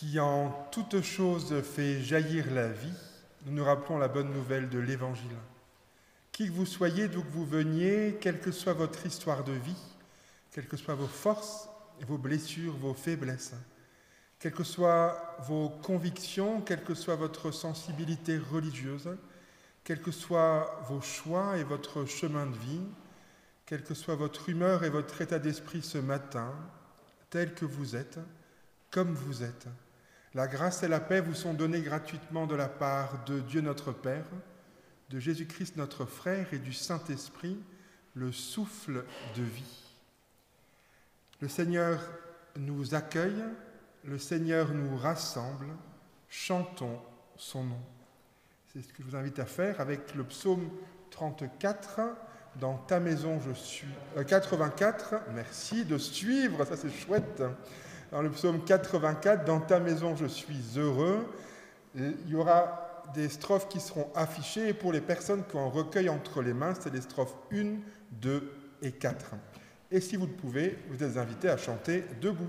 qui en toute chose fait jaillir la vie, nous nous rappelons la bonne nouvelle de l'Évangile. Qui que vous soyez, d'où que vous veniez, quelle que soit votre histoire de vie, quelles que soient vos forces, vos blessures, vos faiblesses, quelles que soient vos convictions, quelle que soit votre sensibilité religieuse, quels que soient vos choix et votre chemin de vie, quelle que soit votre humeur et votre état d'esprit ce matin, tel que vous êtes, comme vous êtes, la grâce et la paix vous sont données gratuitement de la part de Dieu notre Père, de Jésus-Christ notre frère et du Saint-Esprit, le souffle de vie. Le Seigneur nous accueille, le Seigneur nous rassemble, chantons son nom. C'est ce que je vous invite à faire avec le psaume 34 dans ta maison je suis... 84, merci de suivre, ça c'est chouette. Dans le psaume 84, dans ta maison je suis heureux. Il y aura des strophes qui seront affichées et pour les personnes qui ont un recueil entre les mains, c'est les strophes 1, 2 et 4. Et si vous le pouvez, vous êtes invités à chanter debout.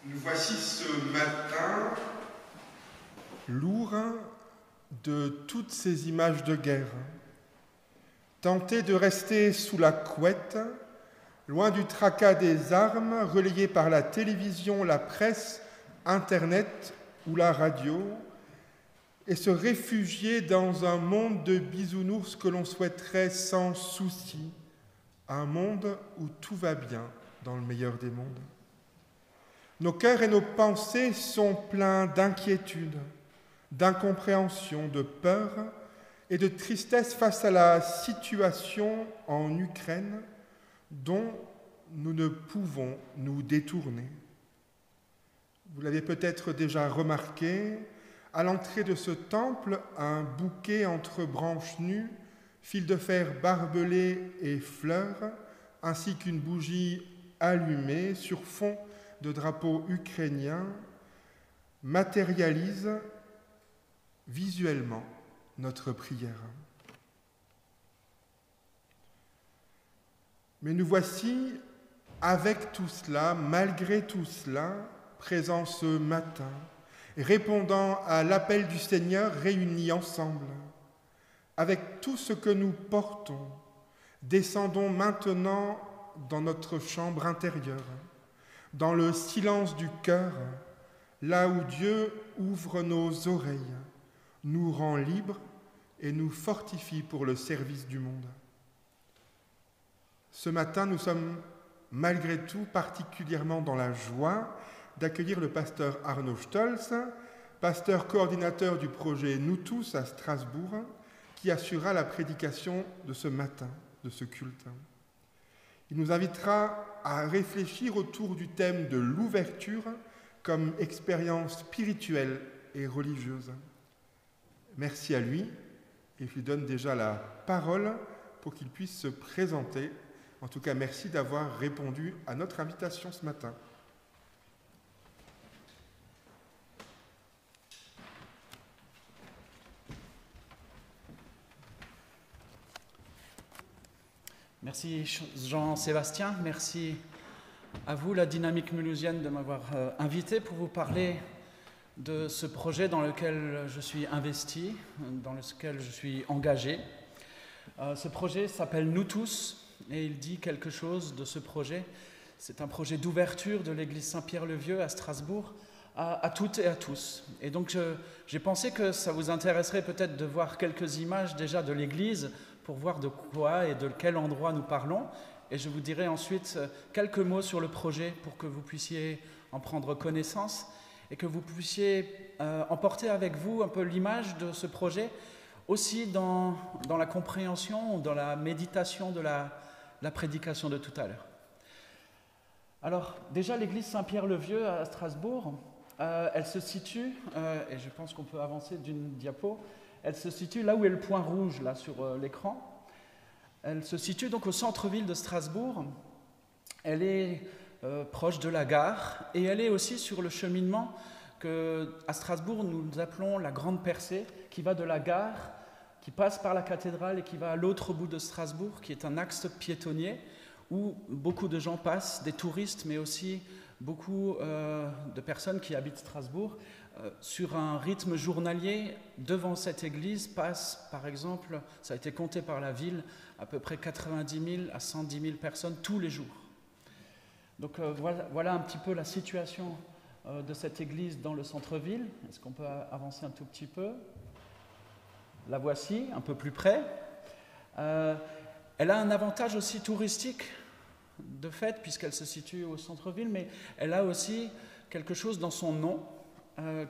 Nous voici ce matin lourd de toutes ces images de guerre, tenté de rester sous la couette, loin du tracas des armes, relayé par la télévision, la presse, Internet ou la radio, et se réfugier dans un monde de bisounours que l'on souhaiterait sans souci, un monde où tout va bien dans le meilleur des mondes. Nos cœurs et nos pensées sont pleins d'inquiétude, d'incompréhension, de peur et de tristesse face à la situation en Ukraine dont nous ne pouvons nous détourner. Vous l'avez peut-être déjà remarqué, à l'entrée de ce temple, un bouquet entre branches nues, fil de fer barbelé et fleurs, ainsi qu'une bougie allumée sur fond de drapeau ukrainien, matérialise visuellement notre prière. Mais nous voici, avec tout cela, malgré tout cela, présents ce matin, répondant à l'appel du Seigneur réunis ensemble. Avec tout ce que nous portons, descendons maintenant dans notre chambre intérieure, dans le silence du cœur, là où Dieu ouvre nos oreilles, nous rend libres et nous fortifie pour le service du monde. Ce matin, nous sommes malgré tout particulièrement dans la joie d'accueillir le pasteur Arnaud Stolz, pasteur coordinateur du projet Nous tous à Strasbourg, qui assurera la prédication de ce matin, de ce culte. Il nous invitera à réfléchir autour du thème de l'ouverture comme expérience spirituelle et religieuse. Merci à lui, et je lui donne déjà la parole pour qu'il puisse se présenter. En tout cas, merci d'avoir répondu à notre invitation ce matin. Merci Jean-Sébastien, merci à vous, la Dynamique mulhousienne, de m'avoir invité pour vous parler de ce projet dans lequel je suis investi, dans lequel je suis engagé. Ce projet s'appelle Nous tous, et il dit quelque chose de ce projet. C'est un projet d'ouverture de l'église Saint-Pierre-le-Vieux à Strasbourg à toutes et à tous. Et donc j'ai pensé que ça vous intéresserait peut-être de voir quelques images déjà de l'église pour voir de quoi et de quel endroit nous parlons. Et je vous dirai ensuite quelques mots sur le projet pour que vous puissiez en prendre connaissance et que vous puissiez emporter avec vous un peu l'image de ce projet, aussi dans la compréhension, dans la méditation de la prédication de tout à l'heure. Alors, déjà, l'église Saint-Pierre-le-Vieux à Strasbourg, elle se situe, et je pense qu'on peut avancer d'une diapo, elle se situe là où est le point rouge, là, sur l'écran. Elle se situe donc au centre-ville de Strasbourg. Elle est proche de la gare, et elle est aussi sur le cheminement qu'à Strasbourg, nous appelons la Grande Percée, qui va de la gare, qui passe par la cathédrale et qui va à l'autre bout de Strasbourg, qui est un axe piétonnier où beaucoup de gens passent, des touristes, mais aussi beaucoup de personnes qui habitent Strasbourg. Sur un rythme journalier, devant cette église passent, par exemple, ça a été compté par la ville, à peu près 90 000 à 110 000 personnes tous les jours. Donc voilà un petit peu la situation de cette église dans le centre-ville. Est-ce qu'on peut avancer un tout petit peu ? La voici, un peu plus près. Elle a un avantage aussi touristique, de fait, puisqu'elle se situe au centre-ville, mais elle a aussi quelque chose dans son nom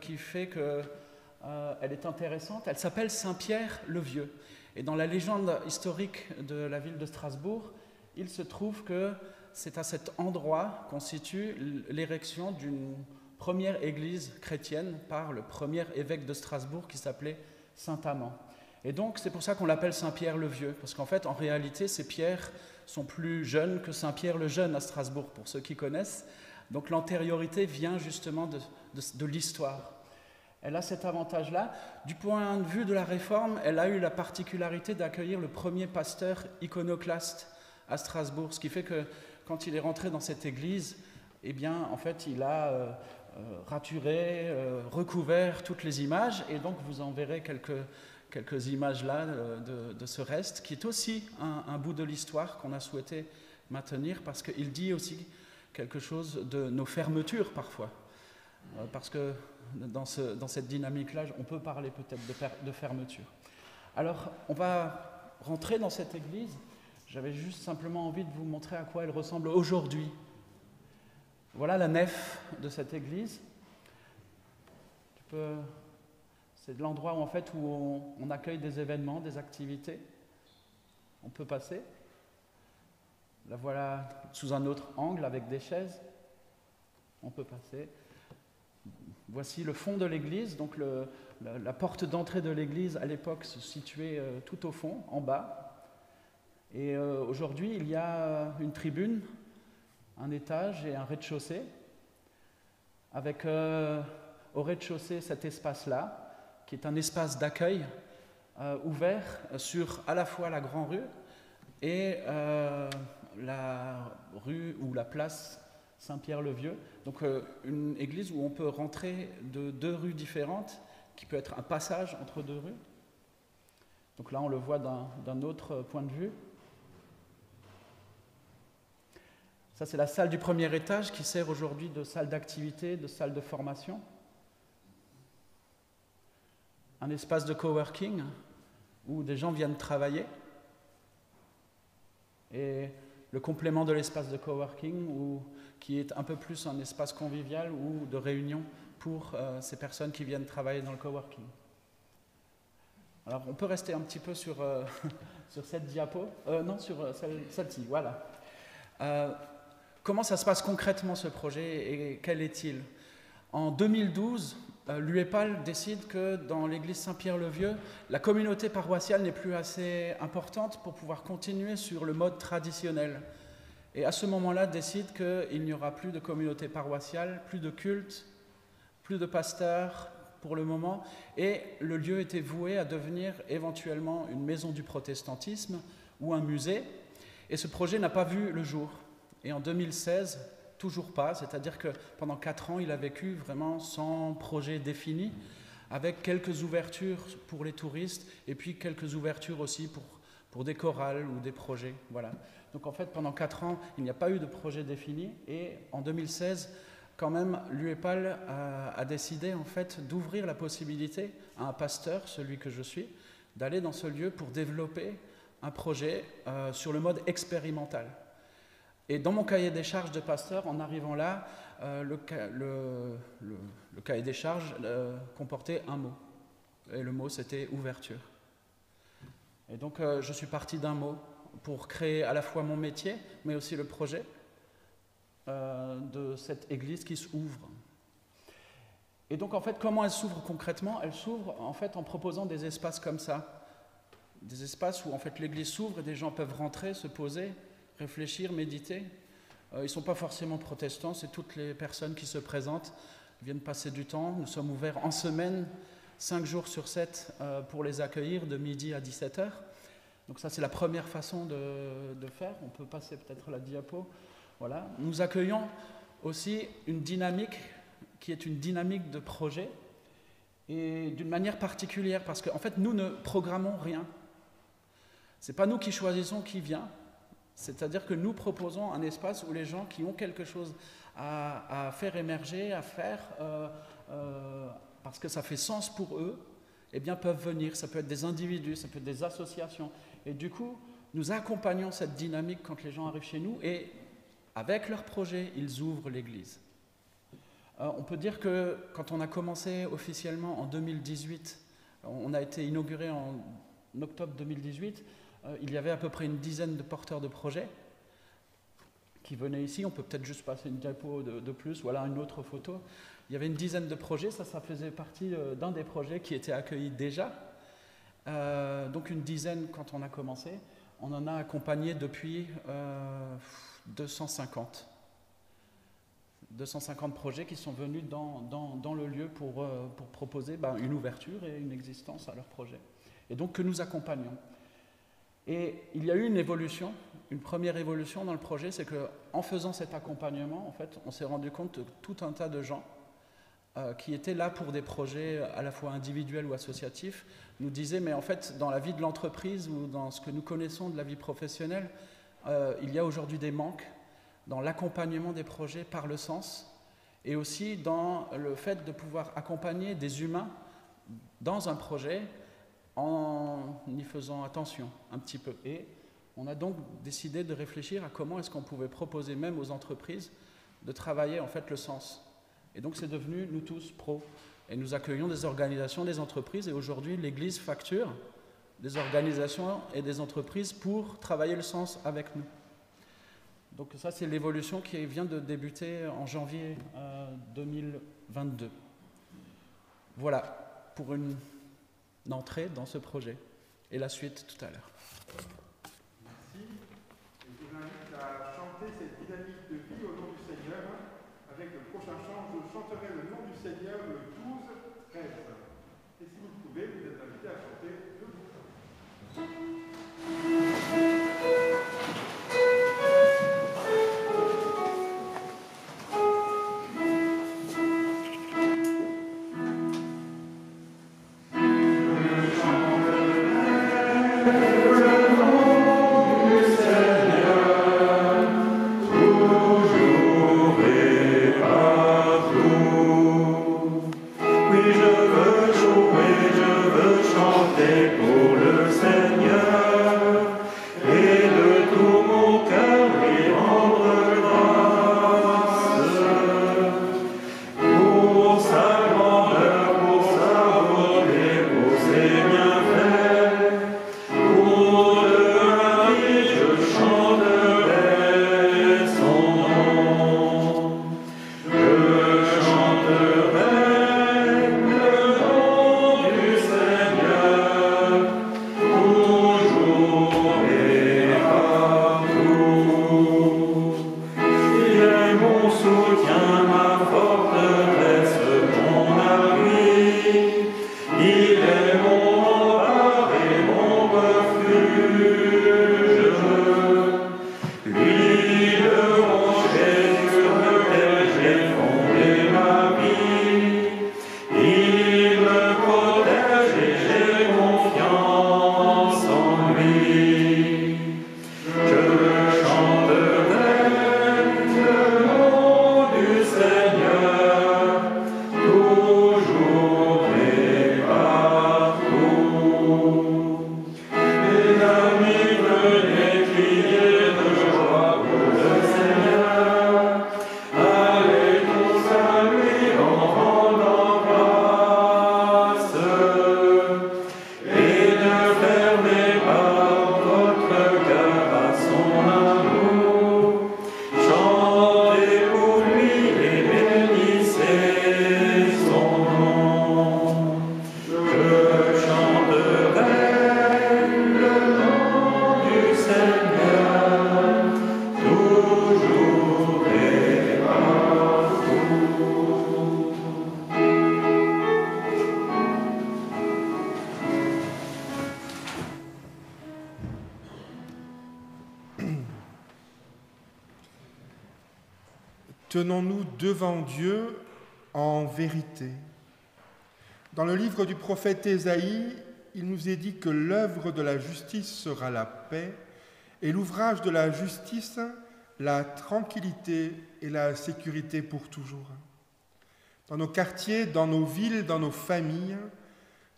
qui fait qu'elle est intéressante. Elle s'appelle Saint-Pierre-le-Vieux. Et dans la légende historique de la ville de Strasbourg, il se trouve que c'est à cet endroit qu'on situe l'érection d'une première église chrétienne par le premier évêque de Strasbourg qui s'appelait Saint-Amand. Et donc c'est pour ça qu'on l'appelle Saint-Pierre-le-Vieux, parce qu'en fait, en réalité, ces pierres sont plus jeunes que Saint-Pierre le Jeune à Strasbourg, pour ceux qui connaissent. Donc l'antériorité vient justement de l'histoire. Elle a cet avantage-là. Du point de vue de la Réforme, elle a eu la particularité d'accueillir le premier pasteur iconoclaste à Strasbourg, ce qui fait que quand il est rentré dans cette église, eh bien, en fait, il a raturé, recouvert toutes les images, et donc vous en verrez quelques images là de ce reste, qui est aussi un bout de l'histoire qu'on a souhaité maintenir, parce qu'il dit aussi quelque chose de nos fermetures parfois. Parce que dans cette dynamique-là, on peut parler peut-être de fermeture. Alors, on va rentrer dans cette église. J'avais juste simplement envie de vous montrer à quoi elle ressemble aujourd'hui. Voilà la nef de cette église. C'est l'endroit où, en fait, où on accueille des événements, des activités. On peut passer. La voilà sous un autre angle avec des chaises. On peut passer. Voici le fond de l'église. Donc la porte d'entrée de l'église à l'époque se situait tout au fond, en bas. Et aujourd'hui, il y a une tribune, un étage et un rez-de-chaussée, avec au rez-de-chaussée cet espace-là, qui est un espace d'accueil ouvert sur à la fois la Grande Rue et la rue ou la place Saint-Pierre-le-Vieux. Donc une église où on peut rentrer de deux rues différentes, qui peut être un passage entre deux rues. Donc là, on le voit d'un autre point de vue. Ça, c'est la salle du premier étage qui sert aujourd'hui de salle d'activité, de salle de formation. un espace de coworking où des gens viennent travailler. Et le complément de l'espace de coworking, qui est un peu plus un espace convivial ou de réunion pour ces personnes qui viennent travailler dans le coworking. Alors on peut rester un petit peu sur, sur cette diapo, non, sur celle-ci, voilà. Comment ça se passe concrètement ce projet et quel est-il? En 2012, l'UEPAL décide que dans l'église Saint-Pierre-le-Vieux, la communauté paroissiale n'est plus assez importante pour pouvoir continuer sur le mode traditionnel. Et à ce moment-là, décide qu'il n'y aura plus de communauté paroissiale, plus de culte, plus de pasteurs pour le moment, et le lieu était voué à devenir éventuellement une maison du protestantisme ou un musée, et ce projet n'a pas vu le jour. Et en 2016, toujours pas, c'est-à-dire que pendant 4 ans, il a vécu vraiment sans projet défini, avec quelques ouvertures pour les touristes, et puis quelques ouvertures aussi pour des chorales ou des projets. Voilà. Donc en fait, pendant 4 ans, il n'y a pas eu de projet défini, et en 2016, quand même, l'UEPAL a décidé en fait d'ouvrir la possibilité à un pasteur, celui que je suis, d'aller dans ce lieu pour développer un projet sur le mode expérimental. Et dans mon cahier des charges de pasteur, en arrivant là, le cahier des charges comportait un mot. Et le mot, c'était ouverture. Et donc, je suis parti d'un mot pour créer à la fois mon métier, mais aussi le projet de cette église qui s'ouvre. Et donc, en fait, comment elle s'ouvre concrètement? Elle s'ouvre, en fait, en proposant des espaces comme ça. Des espaces où, en fait, l'église s'ouvre et des gens peuvent rentrer, se poser, réfléchir, méditer. Ils ne sont pas forcément protestants, c'est toutes les personnes qui se présentent, viennent passer du temps. Nous sommes ouverts en semaine, 5 jours sur 7 pour les accueillir, de midi à 17h. Donc ça, c'est la première façon de faire. On peut passer peut-être la diapo. Voilà. Nous accueillons aussi une dynamique qui est une dynamique de projet et d'une manière particulière parce qu'en fait, nous ne programmons rien. Ce n'est pas nous qui choisissons qui vient. C'est-à-dire que nous proposons un espace où les gens qui ont quelque chose à faire émerger, à faire, parce que ça fait sens pour eux, eh bien peuvent venir. Ça peut être des individus, ça peut être des associations. Et du coup, nous accompagnons cette dynamique quand les gens arrivent chez nous et avec leur projet, ils ouvrent l'église. On peut dire que quand on a commencé officiellement en 2018, on a été inauguré en octobre 2018, il y avait à peu près une dizaine de porteurs de projets qui venaient ici. On peut peut-être juste passer une diapo de plus, voilà une autre photo. Il y avait une dizaine de projets, ça faisait partie d'un des projets qui était accueilli déjà. Donc une dizaine quand on a commencé. On en a accompagné depuis 250 projets qui sont venus dans le lieu pour proposer une ouverture et une existence à leur projet. Et donc que nous accompagnons. Et il y a eu une évolution, une première évolution dans le projet, c'est qu'en faisant cet accompagnement, en fait, on s'est rendu compte que tout un tas de gens qui étaient là pour des projets à la fois individuels ou associatifs nous disaient, mais en fait, dans la vie de l'entreprise ou dans ce que nous connaissons de la vie professionnelle, il y a aujourd'hui des manques dans l'accompagnement des projets par le sens et aussi dans le fait de pouvoir accompagner des humains dans un projet en y faisant attention un petit peu. Et on a donc décidé de réfléchir à comment est-ce qu'on pouvait proposer même aux entreprises de travailler en fait le sens. Et donc c'est devenu nous tous pros. Et nous accueillons des organisations, des entreprises, et aujourd'hui l'Église facture des organisations et des entreprises pour travailler le sens avec nous. Donc ça c'est l'évolution qui vient de débuter en janvier 2022. Voilà pour une entrée dans ce projet. Et la suite tout à l'heure. Merci. Et je vous invite à chanter cette dynamique de vie au nom du Seigneur. Avec le prochain chant, je chanterai le nom du Seigneur le 12-13. Et si vous le pouvez, vous êtes invité à chanter le bout. Oui, je veux jouer, je veux tenons-nous devant Dieu en vérité. Dans le livre du prophète Ésaïe, il nous est dit que l'œuvre de la justice sera la paix et l'ouvrage de la justice, la tranquillité et la sécurité pour toujours. Dans nos quartiers, dans nos villes, dans nos familles,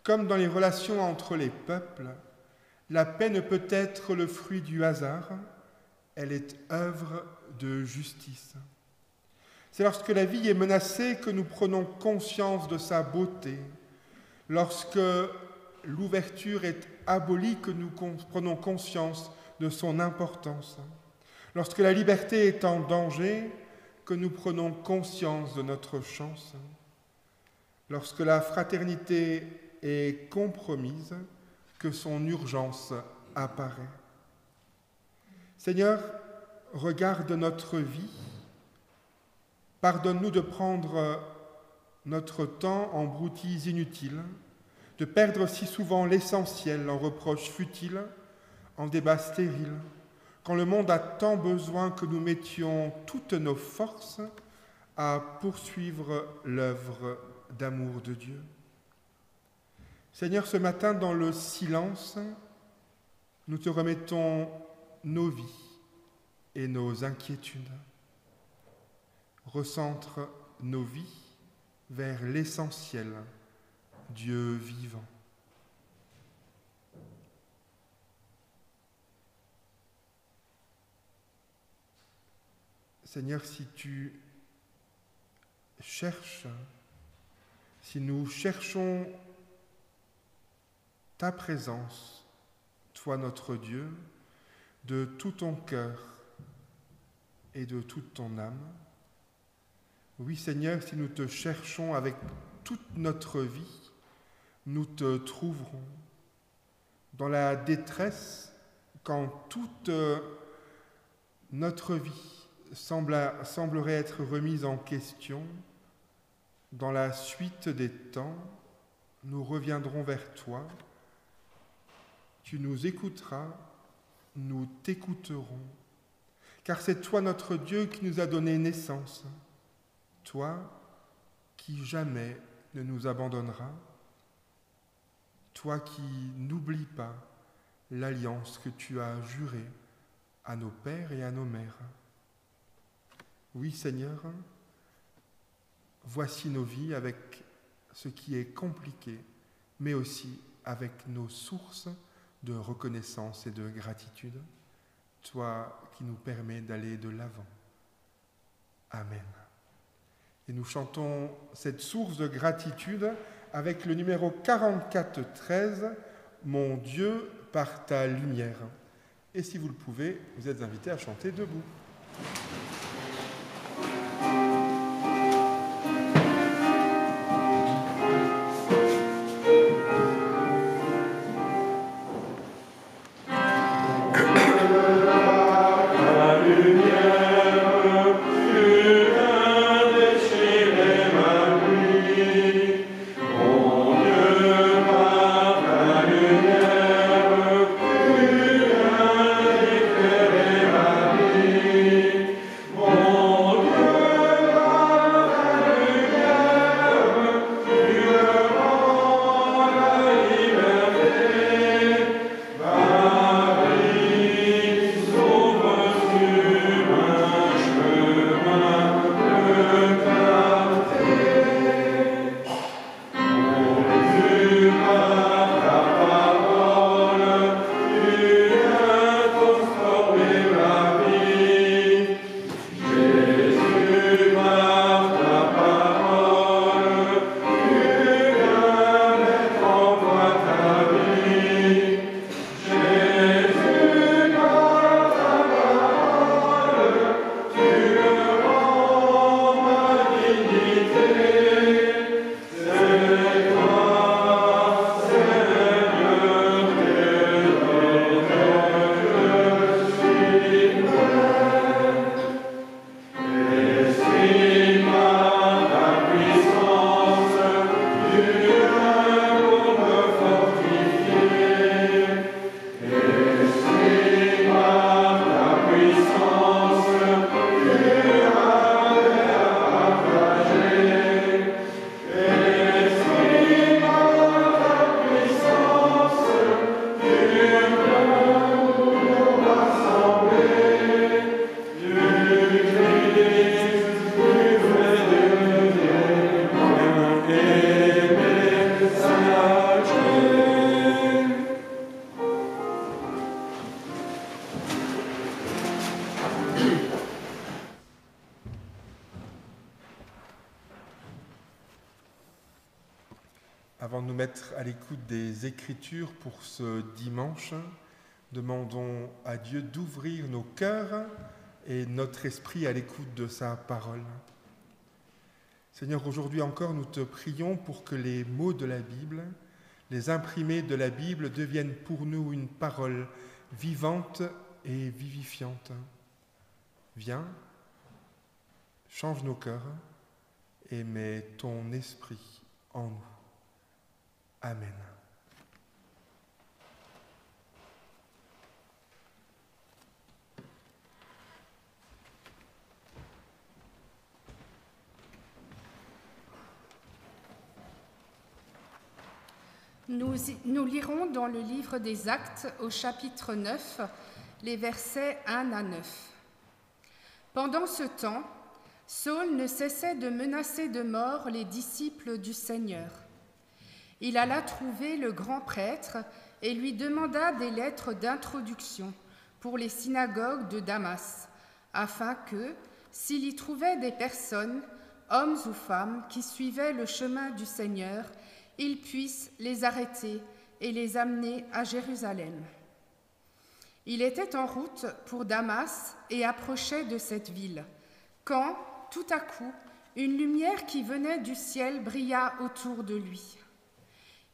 comme dans les relations entre les peuples, la paix ne peut être le fruit du hasard, elle est œuvre de justice. C'est lorsque la vie est menacée que nous prenons conscience de sa beauté, lorsque l'ouverture est abolie que nous prenons conscience de son importance, lorsque la liberté est en danger que nous prenons conscience de notre chance, lorsque la fraternité est compromise que son urgence apparaît. Seigneur, regarde notre vie, pardonne-nous de prendre notre temps en broutilles inutiles, de perdre si souvent l'essentiel en reproches futiles, en débats stériles, quand le monde a tant besoin que nous mettions toutes nos forces à poursuivre l'œuvre d'amour de Dieu. Seigneur, ce matin, dans le silence, nous te remettons nos vies et nos inquiétudes. Recentre nos vies vers l'essentiel, Dieu vivant. Seigneur, si tu cherches, si nous cherchons ta présence, toi notre Dieu, de tout ton cœur et de toute ton âme, oui Seigneur, si nous te cherchons avec toute notre vie, nous te trouverons. Dans la détresse, quand toute notre vie semblerait être remise en question, dans la suite des temps, nous reviendrons vers toi. Tu nous écouteras, nous t'écouterons, car c'est toi notre Dieu qui nous a donné naissance, toi qui jamais ne nous abandonneras, toi qui n'oublies pas l'alliance que tu as jurée à nos pères et à nos mères. Oui Seigneur, voici nos vies avec ce qui est compliqué, mais aussi avec nos sources de reconnaissance et de gratitude, toi qui nous permets d'aller de l'avant. Amen. Et nous chantons cette source de gratitude avec le numéro 4413, « Mon Dieu, par ta lumière ». Et si vous le pouvez, vous êtes invités à chanter debout. être à l'écoute des Écritures pour ce dimanche. Demandons à Dieu d'ouvrir nos cœurs et notre esprit à l'écoute de sa parole. Seigneur, aujourd'hui encore, nous te prions pour que les mots de la Bible, les imprimés de la Bible deviennent pour nous une parole vivante et vivifiante. Viens, change nos cœurs et mets ton esprit en nous. Amen. Nous lirons dans le livre des Actes, au chapitre 9, les versets 1 à 9. Pendant ce temps, Saul ne cessait de menacer de mort les disciples du Seigneur. Il alla trouver le grand prêtre et lui demanda des lettres d'introduction pour les synagogues de Damas, afin que, s'il y trouvait des personnes, hommes ou femmes, qui suivaient le chemin du Seigneur, ils puissent les arrêter et les amener à Jérusalem. Il était en route pour Damas et approchait de cette ville, quand, tout à coup, une lumière qui venait du ciel brilla autour de lui.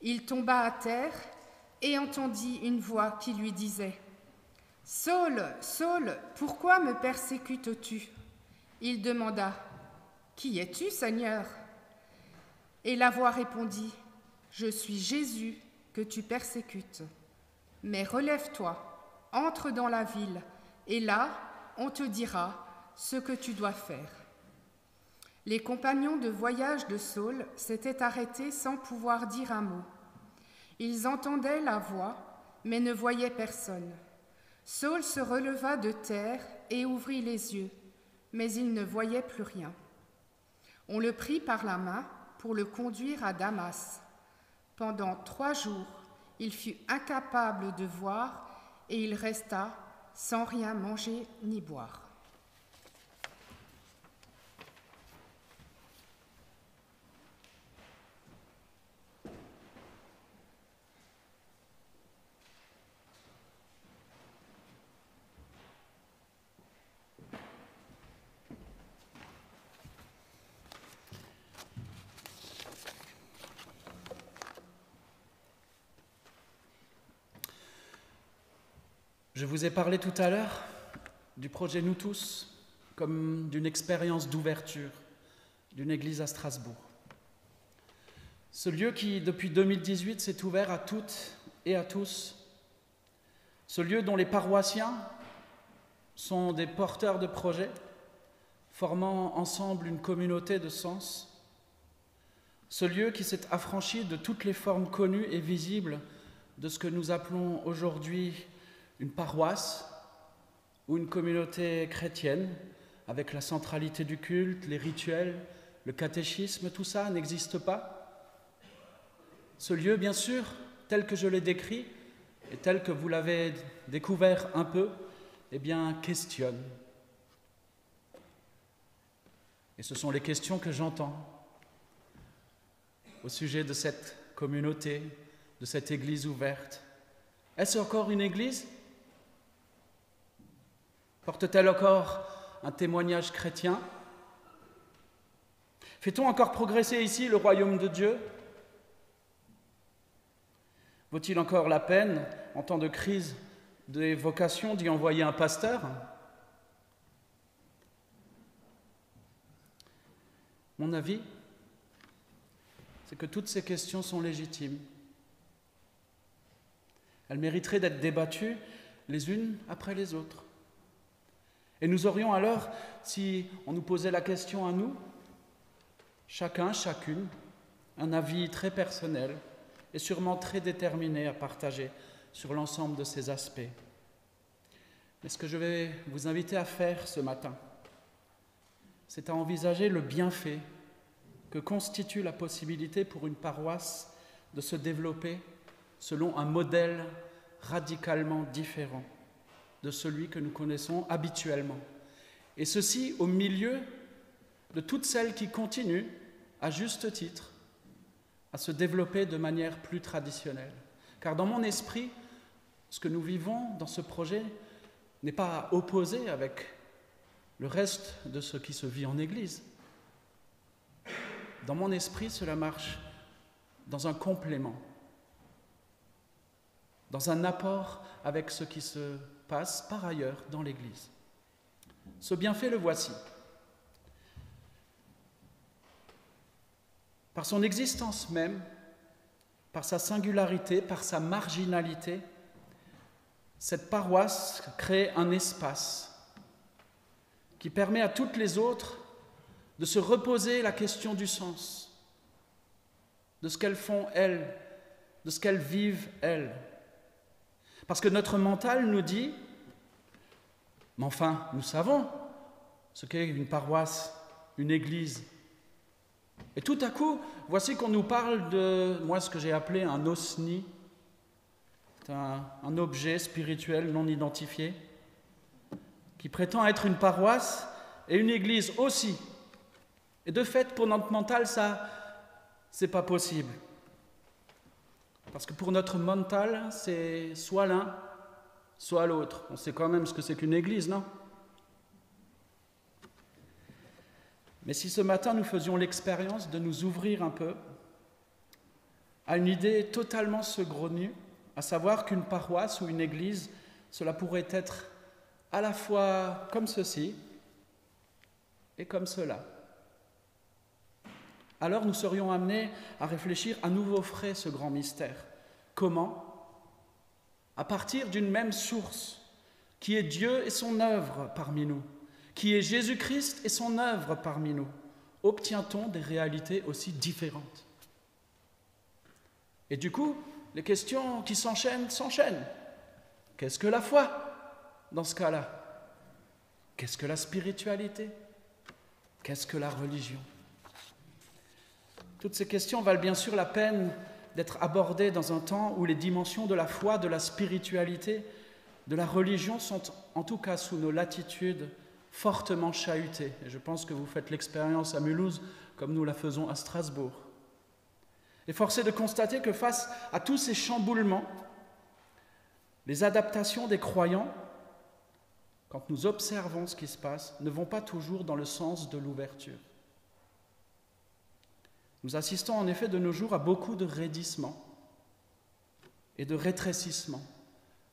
Il tomba à terre et entendit une voix qui lui disait « Saul, Saul, pourquoi me persécutes-tu » Il demanda « Qui es-tu, Seigneur » Et la voix répondit « Je suis Jésus que tu persécutes. Mais relève-toi, entre dans la ville, et là, on te dira ce que tu dois faire. » Les compagnons de voyage de Saul s'étaient arrêtés sans pouvoir dire un mot. Ils entendaient la voix, mais ne voyaient personne. Saul se releva de terre et ouvrit les yeux, mais il ne voyait plus rien. On le prit par la main pour le conduire à Damas. Pendant 3 jours, il fut incapable de voir et il resta sans rien manger ni boire. Je vous ai parlé tout à l'heure du projet Nous tous comme d'une expérience d'ouverture d'une église à Strasbourg. Ce lieu qui, depuis 2018, s'est ouvert à toutes et à tous. Ce lieu dont les paroissiens sont des porteurs de projets, formant ensemble une communauté de sens. Ce lieu qui s'est affranchi de toutes les formes connues et visibles de ce que nous appelons aujourd'hui une paroisse ou une communauté chrétienne, avec la centralité du culte, les rituels, le catéchisme, tout ça n'existe pas. Ce lieu, bien sûr, tel que je l'ai décrit, et tel que vous l'avez découvert un peu, eh bien, questionne. Et ce sont les questions que j'entends au sujet de cette communauté, de cette église ouverte. Est-ce encore une église ? Porte-t-elle encore un témoignage chrétien ? Fait-on encore progresser ici le royaume de Dieu ? Vaut-il encore la peine, en temps de crise des vocations, d'y envoyer un pasteur ? Mon avis, c'est que toutes ces questions sont légitimes. Elles mériteraient d'être débattues les unes après les autres. Et nous aurions alors, si on nous posait la question à nous, chacun, chacune, un avis très personnel et sûrement très déterminé à partager sur l'ensemble de ces aspects. Mais ce que je vais vous inviter à faire ce matin, c'est à envisager le bienfait que constitue la possibilité pour une paroisse de se développer selon un modèle radicalement différent de celui que nous connaissons habituellement. Et ceci au milieu de toutes celles qui continuent, à juste titre, à se développer de manière plus traditionnelle. Car dans mon esprit, ce que nous vivons dans ce projet n'est pas opposé avec le reste de ce qui se vit en Église. Dans mon esprit, cela marche dans un complément, dans un apport avec ce qui se passe par ailleurs dans l'Église. Ce bienfait, le voici. Par son existence même, par sa singularité, par sa marginalité, cette paroisse crée un espace qui permet à toutes les autres de se reposer la question du sens, de ce qu'elles font elles, de ce qu'elles vivent elles. Parce que notre mental nous dit, mais enfin, nous savons ce qu'est une paroisse, une église. Et tout à coup, voici qu'on nous parle de, moi, ce que j'ai appelé un osni, un objet spirituel non identifié, qui prétend être une paroisse et une église aussi. Et de fait, pour notre mental, ça, c'est pas possible. Parce que pour notre mental, c'est soit l'un, soit l'autre. On sait quand même ce que c'est qu'une église, non ? Mais si ce matin nous faisions l'expérience de nous ouvrir un peu à une idée totalement saugrenue, à savoir qu'une paroisse ou une église, cela pourrait être à la fois comme ceci et comme cela. Alors nous serions amenés à réfléchir à nouveau frais ce grand mystère. Comment ? À partir d'une même source, qui est Dieu et son œuvre parmi nous, qui est Jésus-Christ et son œuvre parmi nous, obtient-on des réalités aussi différentes ? Et du coup, les questions qui s'enchaînent. Qu'est-ce que la foi dans ce cas-là ? Qu'est-ce que la spiritualité ? Qu'est-ce que la religion ? Toutes ces questions valent bien sûr la peine d'être abordées dans un temps où les dimensions de la foi, de la spiritualité, de la religion sont en tout cas sous nos latitudes fortement chahutées. Et je pense que vous faites l'expérience à Mulhouse comme nous la faisons à Strasbourg. Et force est de constater que face à tous ces chamboulements, les adaptations des croyants, quand nous observons ce qui se passe, ne vont pas toujours dans le sens de l'ouverture. Nous assistons en effet de nos jours à beaucoup de raidissements et de rétrécissements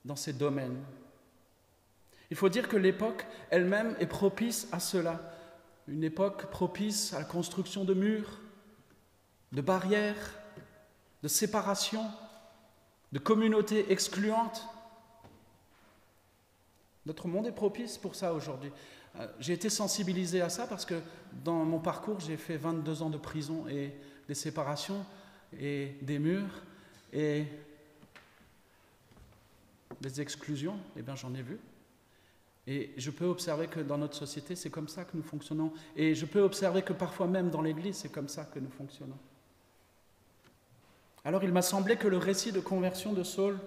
dans ces domaines. Il faut dire que l'époque elle-même est propice à cela, une époque propice à la construction de murs, de barrières, de séparation, de communautés excluantes. Notre monde est propice pour ça aujourd'hui. J'ai été sensibilisé à ça parce que dans mon parcours, j'ai fait 22 ans de prison et des séparations et des murs et des exclusions, eh bien j'en ai vu. Et je peux observer que dans notre société, c'est comme ça que nous fonctionnons. Et je peux observer que parfois même dans l'Église, c'est comme ça que nous fonctionnons. Alors il m'a semblé que le récit de conversion de Saul,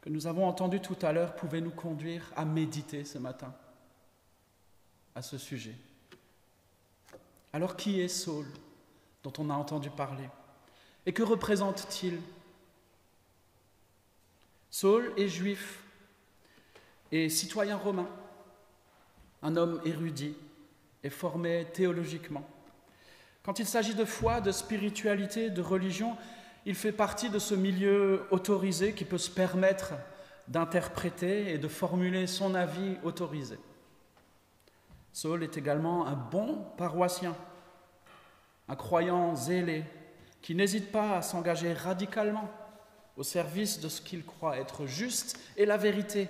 que nous avons entendu tout à l'heure, pouvait nous conduire à méditer ce matin à ce sujet. Alors qui est Saul, dont on a entendu parler ? Et que représente-t-il ? Saul est juif et citoyen romain, un homme érudit et formé théologiquement. Quand il s'agit de foi, de spiritualité, de religion, il fait partie de ce milieu autorisé qui peut se permettre d'interpréter et de formuler son avis autorisé. Saul est également un bon paroissien, un croyant zélé qui n'hésite pas à s'engager radicalement au service de ce qu'il croit être juste et la vérité.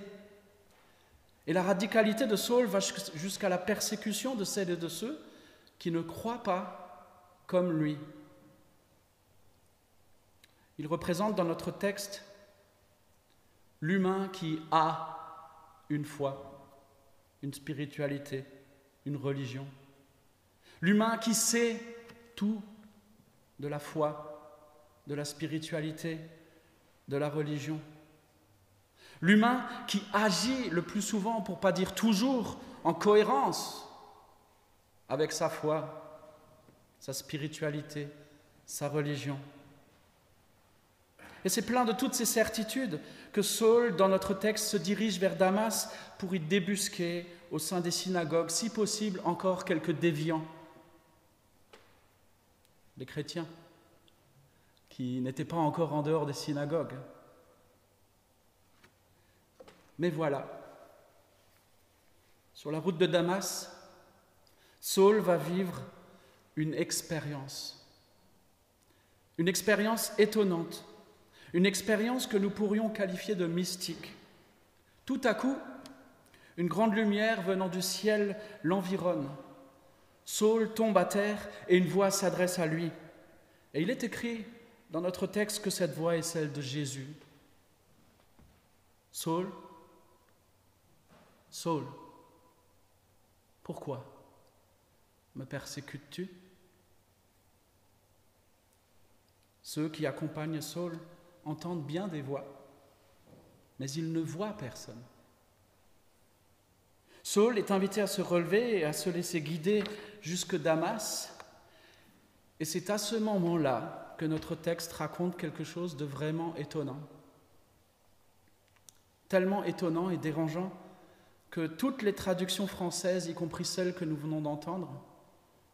Et la radicalité de Saul va jusqu'à la persécution de celles et de ceux qui ne croient pas comme lui. Il représente dans notre texte l'humain qui a une foi, une spiritualité, une religion. L'humain qui sait tout de la foi, de la spiritualité, de la religion. L'humain qui agit le plus souvent, pour ne pas dire toujours, en cohérence avec sa foi, sa spiritualité, sa religion. Et c'est plein de toutes ces certitudes que Saul, dans notre texte, se dirige vers Damas pour y débusquer au sein des synagogues, si possible encore quelques déviants, des chrétiens qui n'étaient pas encore en dehors des synagogues. Mais voilà, sur la route de Damas, Saul va vivre une expérience étonnante, une expérience que nous pourrions qualifier de mystique. Tout à coup, une grande lumière venant du ciel l'environne. Saul tombe à terre et une voix s'adresse à lui. Et il est écrit dans notre texte que cette voix est celle de Jésus. Saul, Saul, pourquoi me persécutes-tu ? Ceux qui accompagnent Saul entendent bien des voix, mais ils ne voient personne. Saul est invité à se relever et à se laisser guider jusque Damas, et c'est à ce moment-là que notre texte raconte quelque chose de vraiment étonnant. Tellement étonnant et dérangeant que toutes les traductions françaises, y compris celles que nous venons d'entendre,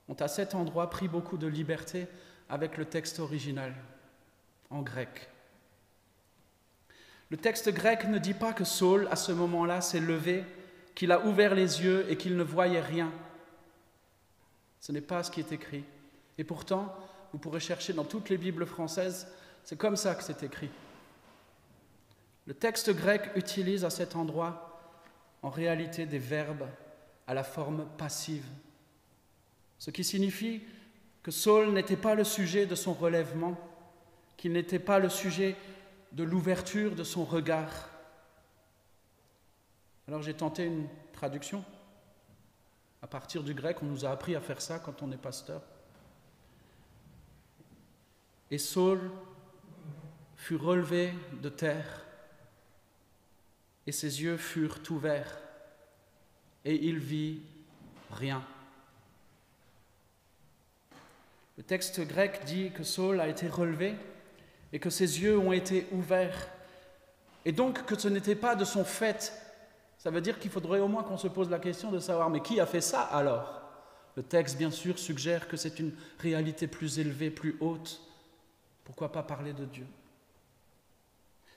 ont à cet endroit pris beaucoup de liberté avec le texte original, en grec. Le texte grec ne dit pas que Saul, à ce moment-là, s'est levé, qu'il a ouvert les yeux et qu'il ne voyait rien. Ce n'est pas ce qui est écrit. Et pourtant, vous pourrez chercher dans toutes les Bibles françaises, c'est comme ça que c'est écrit. Le texte grec utilise à cet endroit, en réalité, des verbes à la forme passive, ce qui signifie que Saul n'était pas le sujet de son relèvement, qu'il n'était pas le sujet de l'ouverture de son regard. Alors j'ai tenté une traduction. À partir du grec, on nous a appris à faire ça quand on est pasteur. Et Saul fut relevé de terre, et ses yeux furent ouverts, et il vit rien. Le texte grec dit que Saul a été relevé et que ses yeux ont été ouverts, et donc que ce n'était pas de son fait. Ça veut dire qu'il faudrait au moins qu'on se pose la question de savoir, mais qui a fait ça alors ? Le texte, bien sûr, suggère que c'est une réalité plus élevée, plus haute. Pourquoi pas parler de Dieu ?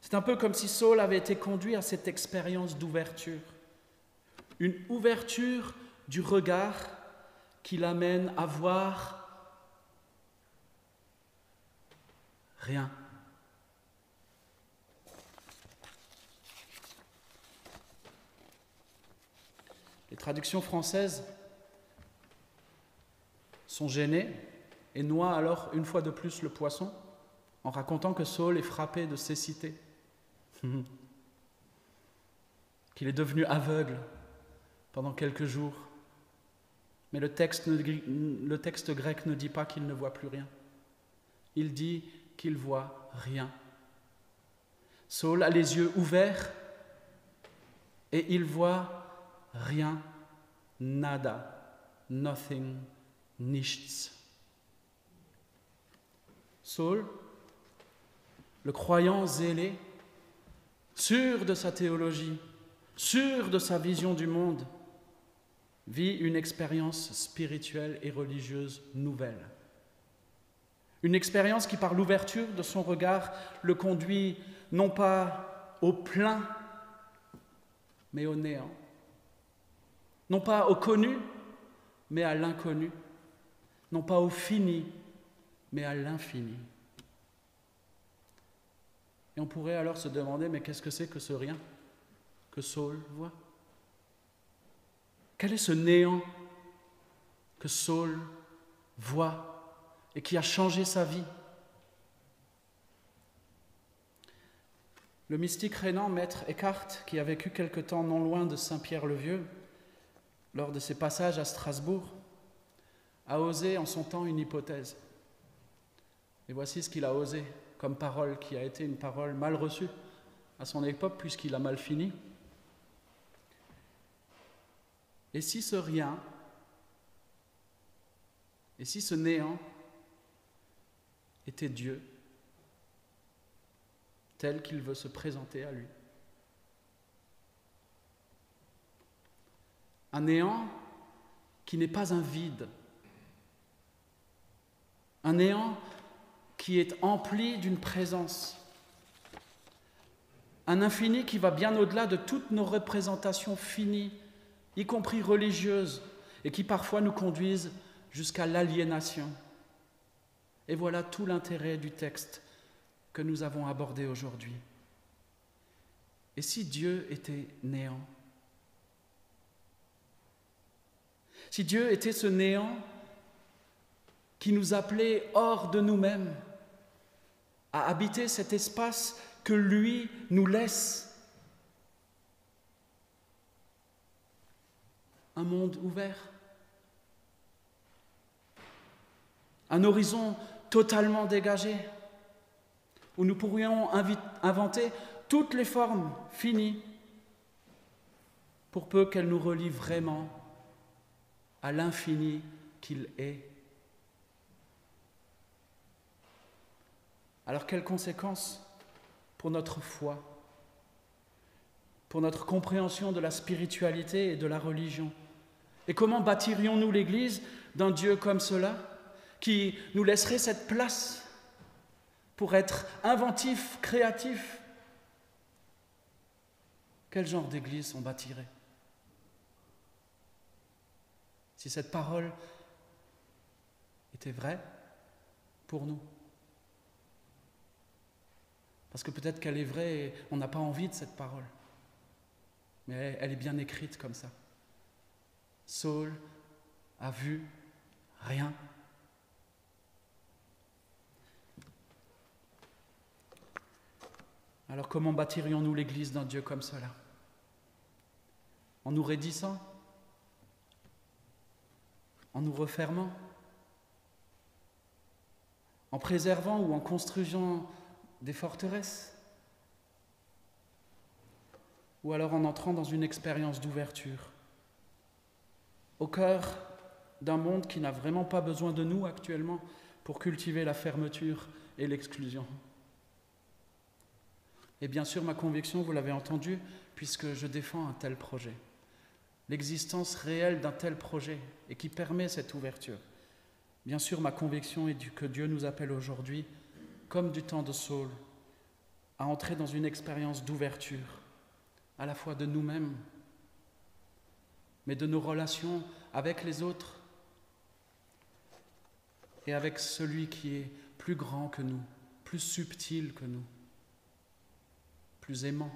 C'est un peu comme si Saul avait été conduit à cette expérience d'ouverture. Une ouverture du regard qui l'amène à voir rien. Les traductions françaises sont gênées et noient alors une fois de plus le poisson en racontant que Saul est frappé de cécité, qu'il est devenu aveugle pendant quelques jours. Mais le texte grec ne dit pas qu'il ne voit plus rien. Il dit qu'il voit rien. Saul a les yeux ouverts et il voit rien, nada, nothing, nichts. Saul, le croyant zélé, sûr de sa théologie, sûr de sa vision du monde, vit une expérience spirituelle et religieuse nouvelle. Une expérience qui, par l'ouverture de son regard, le conduit non pas au plein, mais au néant. Non pas au connu, mais à l'inconnu. Non pas au fini, mais à l'infini. Et on pourrait alors se demander, mais qu'est-ce que c'est que ce rien que Saul voit ? Quel est ce néant que Saul voit et qui a changé sa vie ? Le mystique rhénan Maître Eckhart, qui a vécu quelque temps non loin de Saint-Pierre-le-Vieux, lors de ses passages à Strasbourg, a osé en son temps une hypothèse. Et voici ce qu'il a osé comme parole, qui a été une parole mal reçue à son époque, puisqu'il a mal fini. Et si ce rien, et si ce néant était Dieu ? tel qu'il veut se présenter à lui. Un néant qui n'est pas un vide. Un néant qui est empli d'une présence. Un infini qui va bien au-delà de toutes nos représentations finies, y compris religieuses, et qui parfois nous conduisent jusqu'à l'aliénation. Et voilà tout l'intérêt du texte que nous avons abordé aujourd'hui. Et si Dieu était néant? Si Dieu était ce néant qui nous appelait hors de nous-mêmes, à habiter cet espace que lui nous laisse, un monde ouvert, un horizon totalement dégagé, où nous pourrions inventer toutes les formes finies, pour peu qu'elles nous relient vraiment à l'infini qu'il est. Alors quelles conséquences pour notre foi, pour notre compréhension de la spiritualité et de la religion? Et comment bâtirions-nous l'Église d'un Dieu comme cela, qui nous laisserait cette place pour être inventif, créatif? Quel genre d'Église on bâtirait? Si cette parole était vraie pour nous. Parce que peut-être qu'elle est vraie et on n'a pas envie de cette parole. Mais elle est bien écrite comme ça. Saul a vu rien. Alors comment bâtirions-nous l'Église d'un Dieu comme cela? En nous raidissant? En nous refermant? En préservant ou en construisant des forteresses? Ou alors en entrant dans une expérience d'ouverture, au cœur d'un monde qui n'a vraiment pas besoin de nous actuellement pour cultiver la fermeture et l'exclusion? Et bien sûr, ma conviction, vous l'avez entendu, puisque je défends un tel projet, l'existence réelle d'un tel projet et qui permet cette ouverture. Bien sûr, ma conviction est que Dieu nous appelle aujourd'hui, comme du temps de Saul, à entrer dans une expérience d'ouverture, à la fois de nous-mêmes, mais de nos relations avec les autres et avec celui qui est plus grand que nous, plus subtil que nous, plus aimant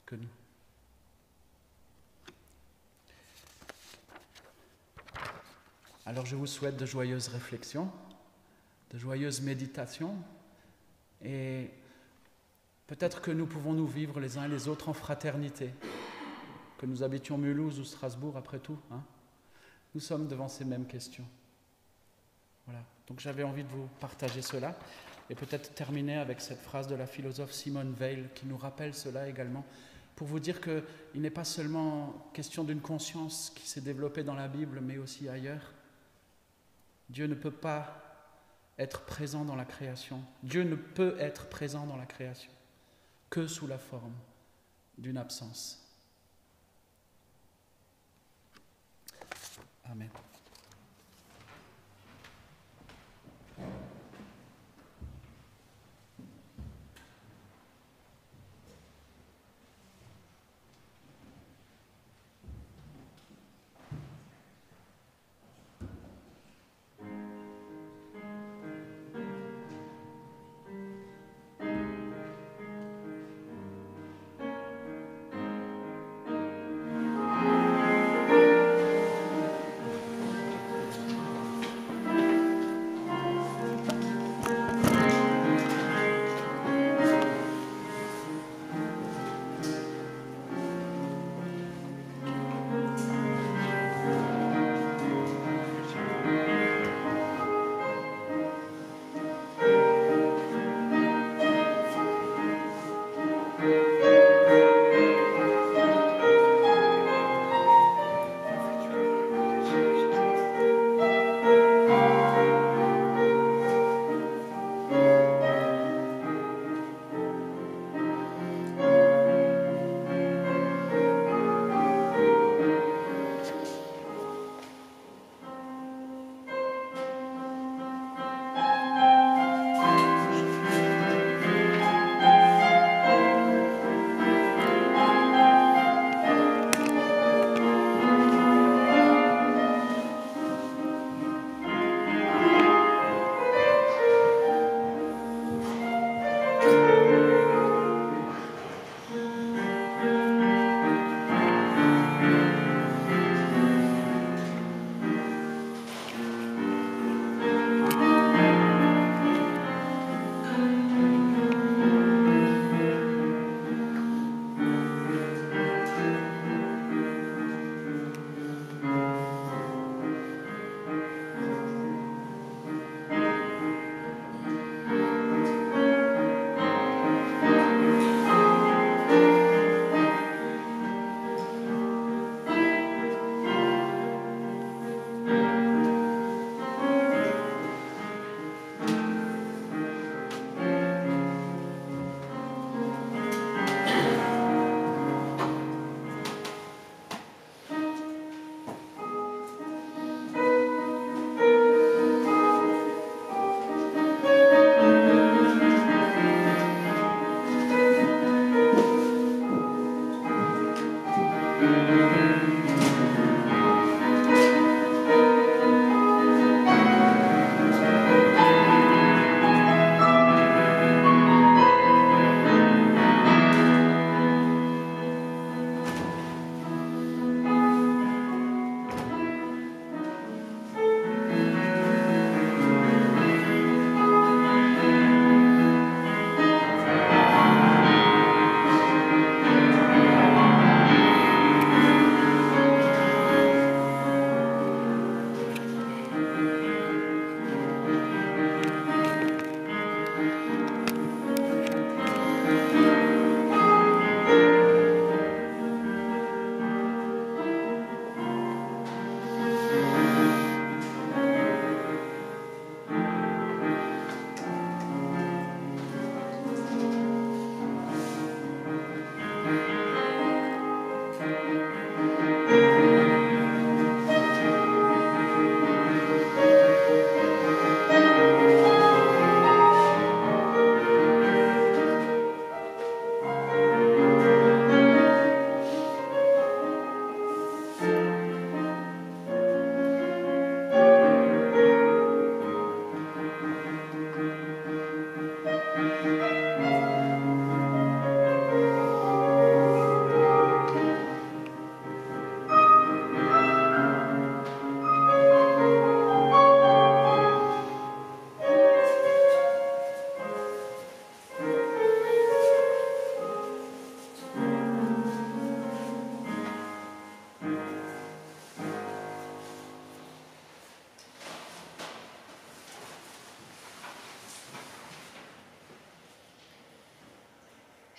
que nous. Alors je vous souhaite de joyeuses réflexions, de joyeuses méditations, et peut-être que nous pouvons nous vivre les uns et les autres en fraternité, que nous habitions Mulhouse ou Strasbourg après tout, hein, nous sommes devant ces mêmes questions. Voilà, donc j'avais envie de vous partager cela, et peut-être terminer avec cette phrase de la philosophe Simone Weil qui nous rappelle cela également, pour vous dire qu'il n'est pas seulement question d'une conscience qui s'est développée dans la Bible, mais aussi ailleurs. Dieu ne peut pas être présent dans la création. Dieu ne peut être présent dans la création que sous la forme d'une absence. Amen.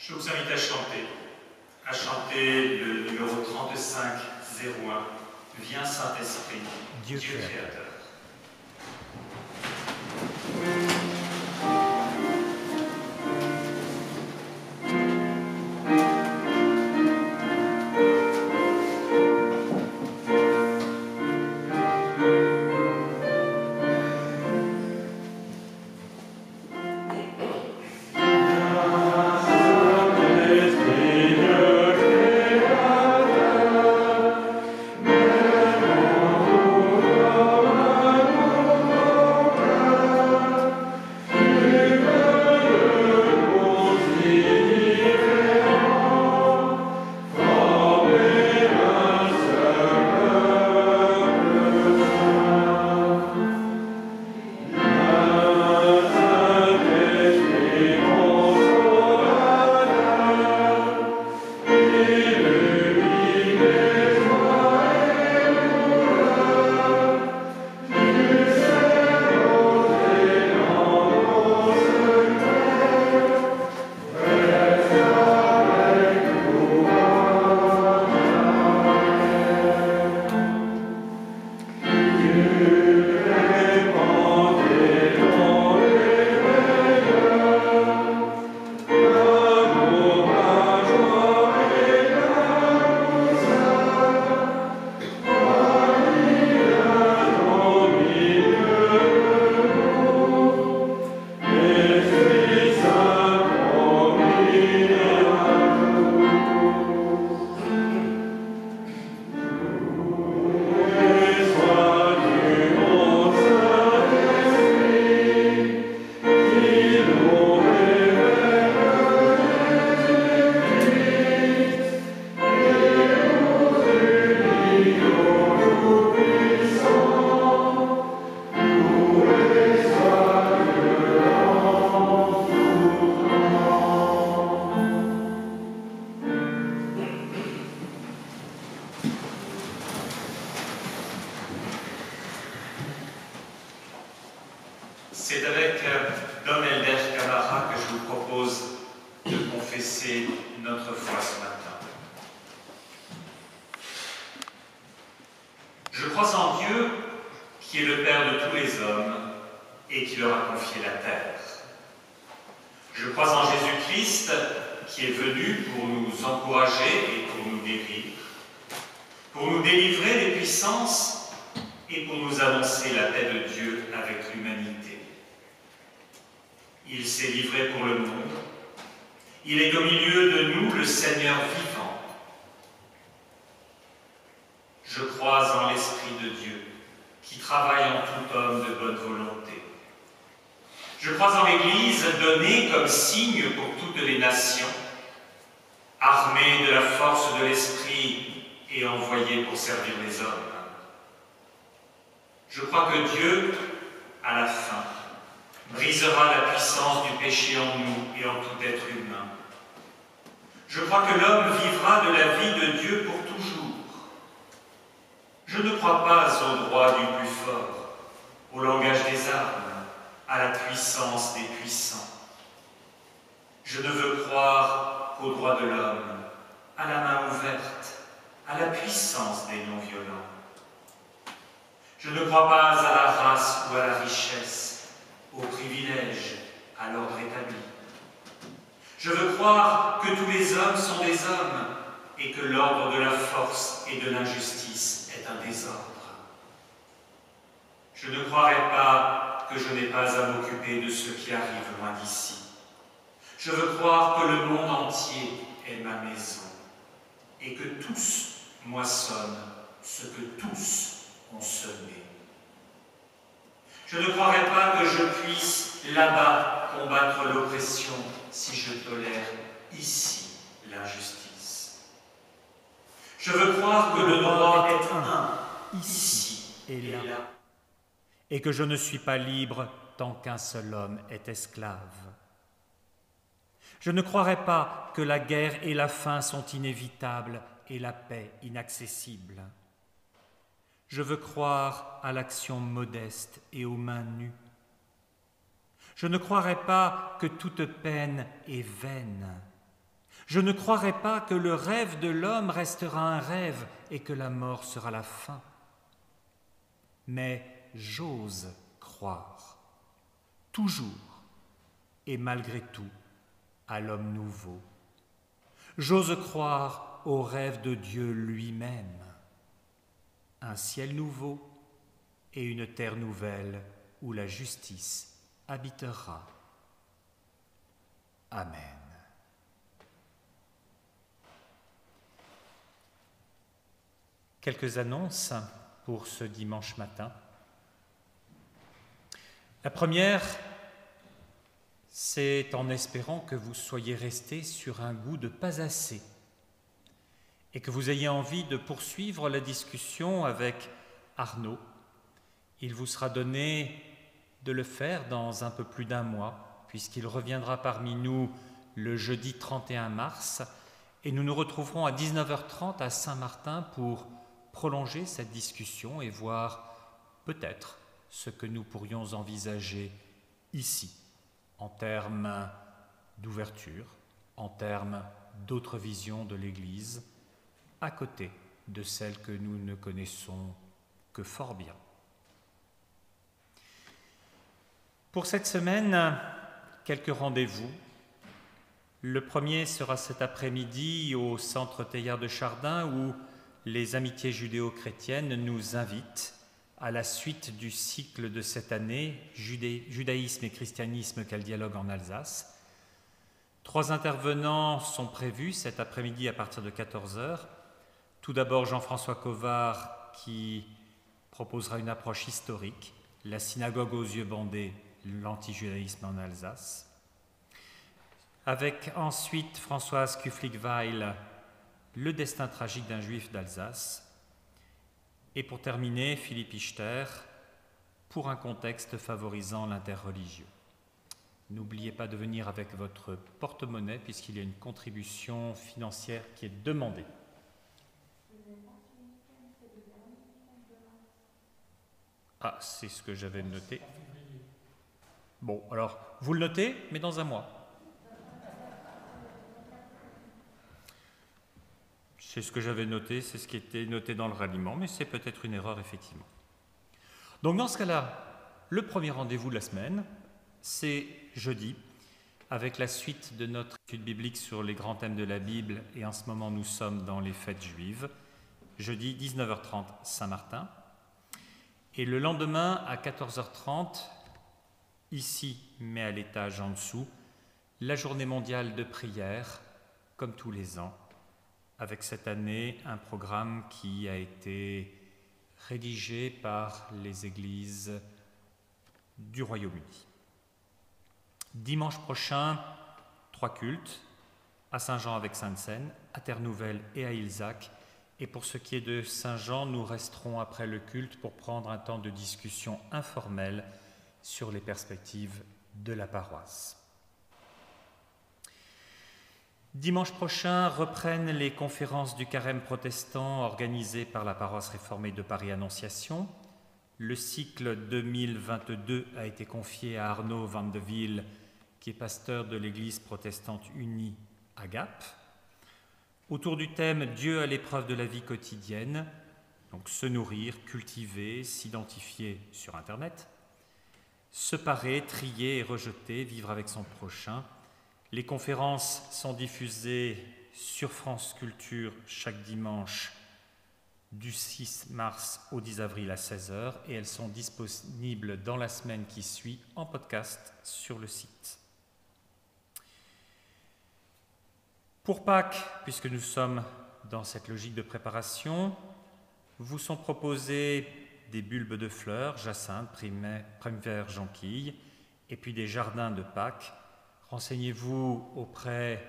Je vous invite à chanter le numéro 3501, Viens Saint-Esprit, Dieu créateur. C'est avec Dom Helder Camara que je vous propose de confesser notre foi ce matin. Je crois en Dieu, qui est le Père de tous les hommes et qui leur a confié la terre. Je crois en Jésus-Christ, qui est venu pour nous encourager et pour nous guérir, pour nous délivrer des puissances et pour nous annoncer la paix de Dieu avec l'humanité. Il s'est livré pour le monde. Il est au milieu de nous le Seigneur vivant. Je crois en l'Esprit de Dieu, qui travaille en tout homme de bonne volonté. Je crois en l'Église donnée comme signe pour toutes les nations, armée de la force de l'Esprit et envoyée pour servir les hommes. Je crois que Dieu, à la fin, brisera la puissance du péché en nous et en tout être humain. Je crois que l'homme vivra de la vie de Dieu pour toujours. Je ne crois pas au droit du plus fort, au langage des armes, à la puissance des puissants. Je ne veux croire qu'au droit de l'homme, à la main ouverte, à la puissance des non-violents. Je ne crois pas à la race ou à la richesse, aux privilèges, à l'ordre établi. Je veux croire que tous les hommes sont des hommes et que l'ordre de la force et de l'injustice est un désordre. Je ne croirais pas que je n'ai pas à m'occuper de ceux qui arrivent loin d'ici. Je veux croire que le monde entier est ma maison et que tous moissonnent ce que tous ont semé. Je ne croirais pas que je puisse là-bas combattre l'oppression si je tolère ici l'injustice. Je veux croire que le droit est un, ici et là, et que je ne suis pas libre tant qu'un seul homme est esclave. Je ne croirais pas que la guerre et la faim sont inévitables et la paix inaccessible. Je veux croire à l'action modeste et aux mains nues. Je ne croirais pas que toute peine est vaine. Je ne croirais pas que le rêve de l'homme restera un rêve et que la mort sera la fin. Mais j'ose croire, toujours et malgré tout, à l'homme nouveau. J'ose croire au rêve de Dieu lui-même, un ciel nouveau et une terre nouvelle où la justice habitera. Amen. Quelques annonces pour ce dimanche matin. La première, c'est en espérant que vous soyez restés sur un goût de pas assez et que vous ayez envie de poursuivre la discussion avec Arnaud. Il vous sera donné de le faire dans un peu plus d'un mois, puisqu'il reviendra parmi nous le jeudi 31 mars, et nous nous retrouverons à 19h30 à Saint-Martin pour prolonger cette discussion et voir peut-être ce que nous pourrions envisager ici, en termes d'ouverture, en termes d'autres visions de l'Église, à côté de celles que nous ne connaissons que fort bien. Pour cette semaine, quelques rendez-vous. Le premier sera cet après-midi au Centre Teilhard de Chardin où les Amitiés judéo-chrétiennes nous invitent à la suite du cycle de cette année, Judaïsme et christianisme, quel dialogue en Alsace. 3 intervenants sont prévus cet après-midi à partir de 14h. Tout d'abord Jean-François Covard qui proposera une approche historique, la synagogue aux yeux bandés, l'antijudaïsme en Alsace. Avec ensuite Françoise Kuflik-Weil, le destin tragique d'un juif d'Alsace. Et pour terminer, Philippe Ichter, pour un contexte favorisant l'interreligieux. N'oubliez pas de venir avec votre porte-monnaie puisqu'il y a une contribution financière qui est demandée. Ah, c'est ce que j'avais noté. Bon, alors, vous le notez, mais dans un mois. C'est ce que j'avais noté, c'est ce qui était noté dans le ralliement, mais c'est peut-être une erreur, effectivement. Donc, dans ce cas-là, le premier rendez-vous de la semaine, c'est jeudi, avec la suite de notre étude biblique sur les grands thèmes de la Bible, et en ce moment, nous sommes dans les fêtes juives. Jeudi, 19h30, Saint-Martin. Et le lendemain, à 14h30, ici, mais à l'étage en dessous, la journée mondiale de prière, comme tous les ans, avec cette année un programme qui a été rédigé par les églises du Royaume-Uni. Dimanche prochain, 3 cultes, à Saint-Jean avec Sainte-Seine, à Terre-Nouvelle et à Ilzac. Et pour ce qui est de Saint-Jean, nous resterons après le culte pour prendre un temps de discussion informelle sur les perspectives de la paroisse. Dimanche prochain reprennent les conférences du Carême protestant organisées par la paroisse réformée de Paris-Annonciation. Le cycle 2022 a été confié à Arnaud Van de Ville, qui est pasteur de l'Église protestante unie à Gap, autour du thème « Dieu à l'épreuve de la vie quotidienne », donc se nourrir, cultiver, s'identifier sur Internet, se parer, trier et rejeter, vivre avec son prochain, Les conférences sont diffusées sur France Culture chaque dimanche du 6 mars au 10 avril à 16h et elles sont disponibles dans la semaine qui suit en podcast sur le site. Pour Pâques, puisque nous sommes dans cette logique de préparation, vous sont proposés des bulbes de fleurs, jacinthe, primevère, jonquille, et puis des jardins de Pâques. Renseignez-vous auprès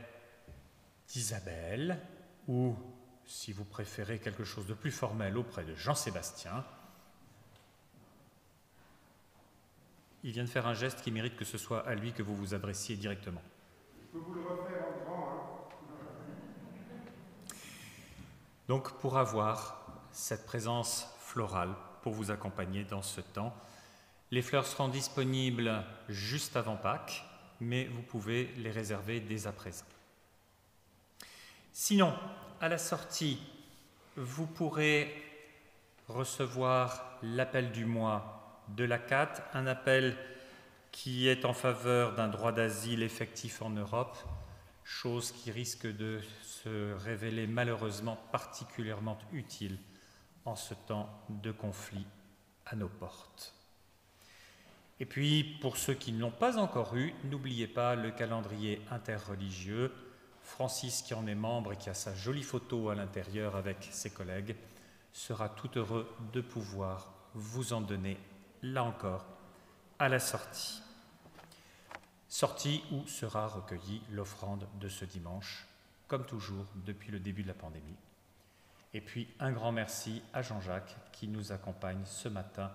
d'Isabelle ou, si vous préférez quelque chose de plus formel, auprès de Jean-Sébastien. Il vient de faire un geste qui mérite que ce soit à lui que vous vous adressiez directement. Je peux vous le refaire en grand, hein. Donc, pour avoir cette présence florale, pour vous accompagner dans ce temps, les fleurs seront disponibles juste avant Pâques, mais vous pouvez les réserver dès à présent. Sinon, à la sortie, vous pourrez recevoir l'appel du mois de l'ACAT, un appel qui est en faveur d'un droit d'asile effectif en Europe, chose qui risque de se révéler malheureusement particulièrement utile en ce temps de conflit à nos portes. Et puis, pour ceux qui ne l'ont pas encore eu, n'oubliez pas le calendrier interreligieux. Francis, qui en est membre et qui a sa jolie photo à l'intérieur avec ses collègues, sera tout heureux de pouvoir vous en donner, là encore, à la sortie. Sortie où sera recueillie l'offrande de ce dimanche, comme toujours depuis le début de la pandémie. Et puis un grand merci à Jean-Jacques qui nous accompagne ce matin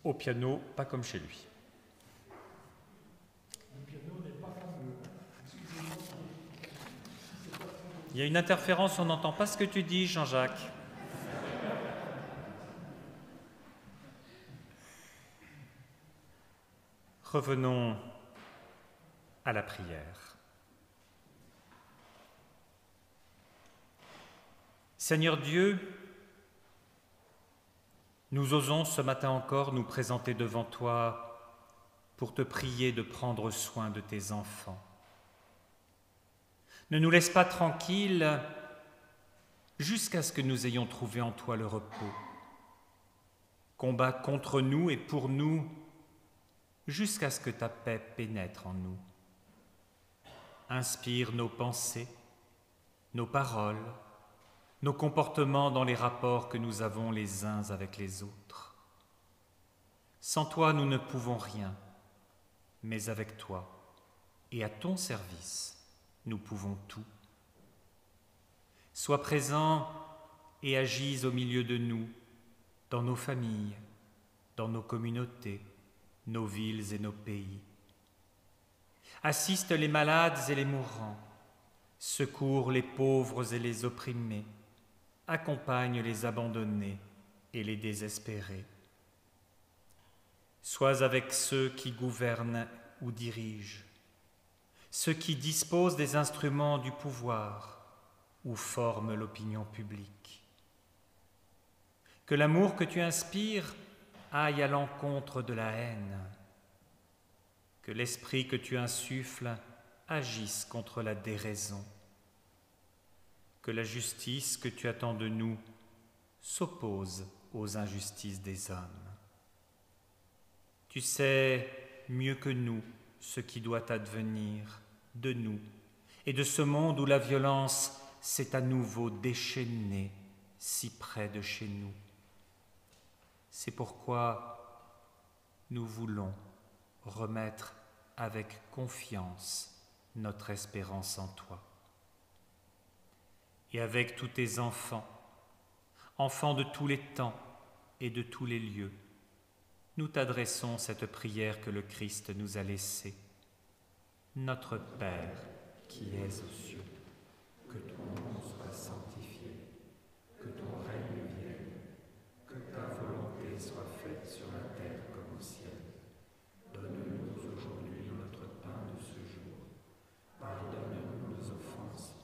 au piano, pas comme chez lui. Le piano n'est pas fameux. Excusez-moi. Il y a une interférence, on n'entend pas ce que tu dis, Jean-Jacques. Revenons à la prière. Seigneur Dieu, nous osons ce matin encore nous présenter devant toi pour te prier de prendre soin de tes enfants. Ne nous laisse pas tranquilles jusqu'à ce que nous ayons trouvé en toi le repos. Combat contre nous et pour nous jusqu'à ce que ta paix pénètre en nous. Inspire nos pensées, nos paroles, nos comportements dans les rapports que nous avons les uns avec les autres. Sans toi, nous ne pouvons rien, mais avec toi et à ton service, nous pouvons tout. Sois présent et agis au milieu de nous, dans nos familles, dans nos communautés, nos villes et nos pays. Assiste les malades et les mourants, secours les pauvres et les opprimés, accompagne les abandonnés et les désespérés. Sois avec ceux qui gouvernent ou dirigent, ceux qui disposent des instruments du pouvoir ou forment l'opinion publique. Que l'amour que tu inspires aille à l'encontre de la haine. Que l'esprit que tu insuffles agisse contre la déraison. Que la justice que tu attends de nous s'oppose aux injustices des hommes. Tu sais mieux que nous ce qui doit advenir de nous et de ce monde où la violence s'est à nouveau déchaînée si près de chez nous. C'est pourquoi nous voulons remettre avec confiance notre espérance en toi. Et avec tous tes enfants, enfants de tous les temps et de tous les lieux, nous t'adressons cette prière que le Christ nous a laissée. Notre Père, qui es aux cieux, que ton nom soit sanctifié, que ton règne vienne, que ta volonté soit faite sur la terre comme au ciel. Donne-nous aujourd'hui notre pain de ce jour. Pardonne-nous nos offenses,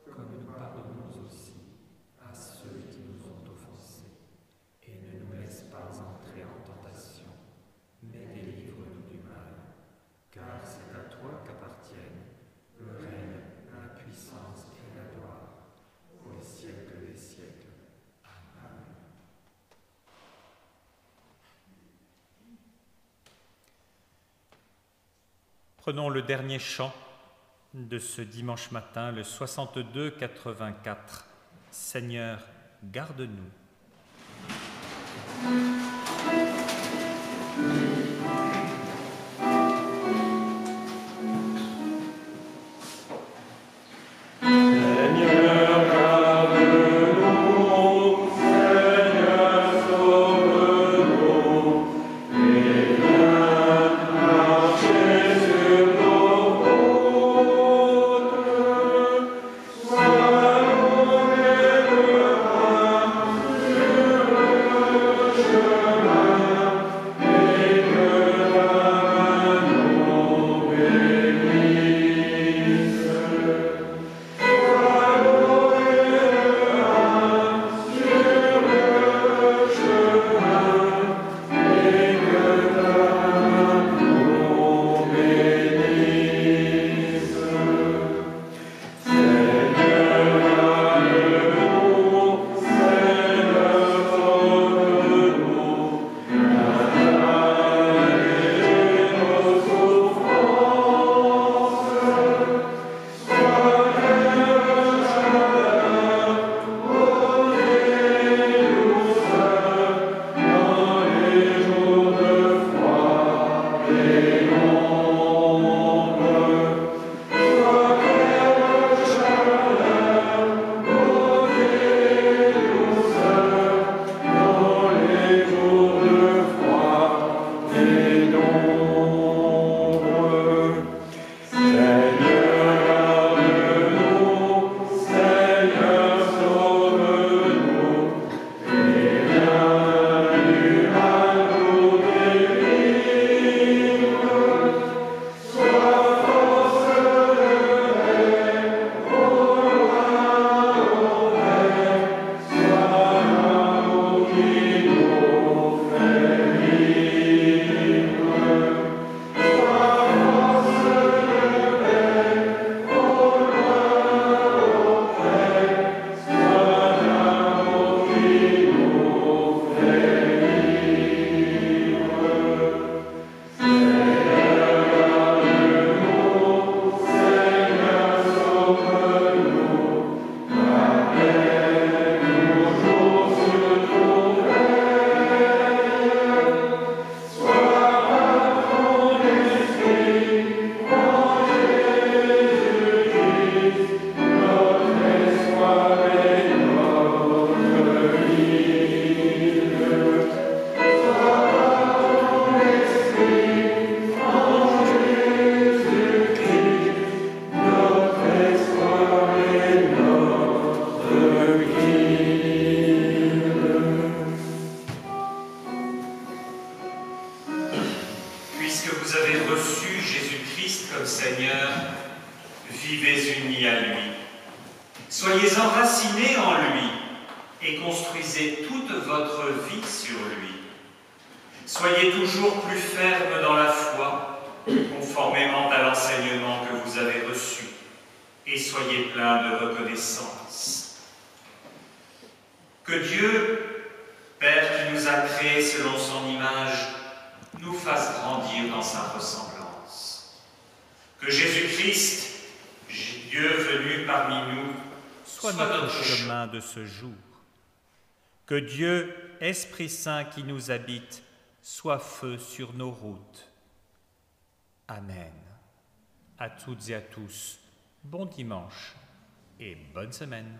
comme nous pardonnons aussi à ceux qui nous ont offensés. Et ne nous laisse pas entrer en tentation, mais délivre-nous du mal. Car c'est à toi qu'appartiennent Prenons le dernier chant de ce dimanche matin, le 62-84. Seigneur, garde-nous. Seigneur, vivez unis à lui. Soyez enracinés en lui et construisez toute votre vie sur lui. Soyez toujours plus fermes dans la foi, conformément à l'enseignement que vous avez reçu, et soyez pleins de reconnaissance. Que Dieu, Père qui nous a créés selon son image, nous fasse grandir dans sa ressemblance. Que Jésus-Christ, Dieu venu parmi nous, soit notre chemin de ce jour. Que Dieu, Esprit Saint qui nous habite, soit feu sur nos routes. Amen. À toutes et à tous, bon dimanche et bonne semaine.